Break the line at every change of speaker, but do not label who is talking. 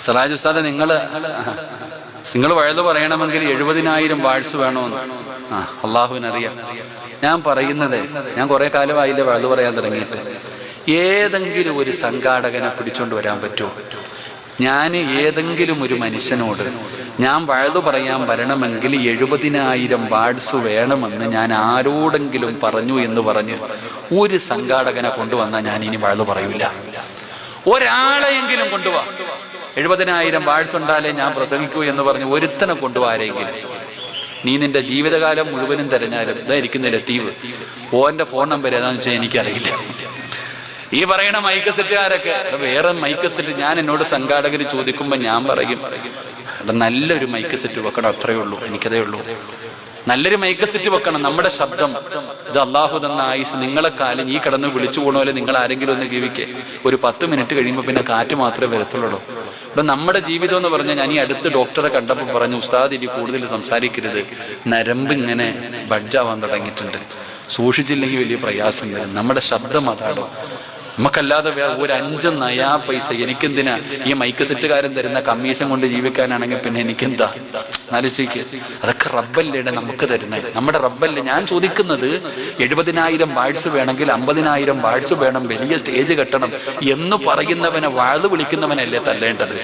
സിറാജ് ഉസ്താദ്, നിങ്ങൾ വഴുത് പറയണമെങ്കിൽ 70,000 വാഴ്സ് വേണമെന്ന്. അള്ളാഹുവിനറിയാം. ഞാൻ പറയുന്നത്, ഞാൻ കുറെ കാലമായില്ലേ വഴുത് പറയാൻ തുടങ്ങിയിട്ട്. ഏതെങ്കിലും ഒരു സംഘാടകനെ പിടിച്ചോണ്ട് വരാൻ പറ്റുമോ? ഞാൻ ഏതെങ്കിലും ഒരു മനുഷ്യനോട് ഞാൻ വഴുതു പറയാൻ വരണമെങ്കിൽ 70,000 വാഴ്സ് വേണമെന്ന് ഞാൻ ആരോടെങ്കിലും പറഞ്ഞു എന്ന് പറഞ്ഞ് ഒരു സംഘാടകനെ കൊണ്ടുവന്നാൽ ഞാൻ ഇനി വഴുതു പറയൂല. ഒരാളെയെങ്കിലും കൊണ്ടുപോവാ. 70,000 വാഴ്സ് ഉണ്ടാലേ ഞാൻ പ്രസംഗിക്കൂ എന്ന് പറഞ്ഞ് ഒരുത്തനെ കൊണ്ടുപോകാരെങ്കിലും. നീ നിന്റെ ജീവിതകാലം മുഴുവനും തിരഞ്ഞാലും ഇതായിരിക്കുന്ന ലത്തീവ് ഓന്റെ ഫോൺ നമ്പർ ഏതാന്ന് വെച്ചാൽ എനിക്കറിയില്ല. ഈ പറയുന്ന മൈക്ക് സെറ്റുകാരൊക്കെ വേറെ മൈക്ക് സെറ്റ്, ഞാൻ എന്നോട് സംഘാടകർ ചോദിക്കുമ്പോൾ ഞാൻ പറയും നല്ലൊരു മൈക്ക് സെറ്റ് വെക്കണം, അത്രയേ ഉള്ളൂ, എനിക്കതേ ഉള്ളൂ. നല്ലൊരു മൈക്ക് സെറ്റ് വെക്കണം. നമ്മുടെ ശബ്ദം ഇത് അള്ളാഹു തന്ന ആയുസ്. നിങ്ങളെക്കാലം ഈ കിടന്ന് വിളിച്ചു പോണ പോലെ നിങ്ങൾ ആരെങ്കിലും ഒന്ന് ജീവിക്കേ. ഒരു 10 മിനിറ്റ് കഴിയുമ്പോൾ പിന്നെ കാറ്റ് മാത്രമേ വരത്തുള്ളൂ. ഇപ്പൊ നമ്മുടെ ജീവിതം എന്ന് പറഞ്ഞാൽ, ഞാൻ ഈ അടുത്ത് ഡോക്ടറെ കണ്ടപ്പോൾ പറഞ്ഞു, ഉസ്താദ് ഇനി കൂടുതൽ സംസാരിക്കരുത്, നരമ്പ് ഇങ്ങനെ ബഡ്ജാവാൻ തുടങ്ങിയിട്ടുണ്ട്, സൂക്ഷിച്ചില്ലെങ്കിൽ വലിയ പ്രയാസം വരും. നമ്മുടെ ശബ്ദം അതാണോ. നമുക്കല്ലാതെ വേറെ ഒരു 5 നയാ പൈസ എനിക്കെന്തിനാ? ഈ മൈക്ക് സെറ്റുകാരൻ തരുന്ന കമ്മീഷൻ കൊണ്ട് ജീവിക്കാനാണെങ്കിൽ പിന്നെ എനിക്കെന്താ? ആലോചിക്ക്. അതൊക്കെ റബ്ബല്ലേ നമുക്ക് തരുന്നത്, നമ്മുടെ റബ്ബല്ലേ. ഞാൻ ചോദിക്കുന്നത് 70,000 വാഴ്സ് വേണമെങ്കിൽ 50,000 വാഴ്സ് വേണം, വലിയ സ്റ്റേജ് കെട്ടണം എന്ന് പറയുന്നവനെ വാഴ്ന്നു വിളിക്കുന്നവനല്ലേ തല്ലേണ്ടത്?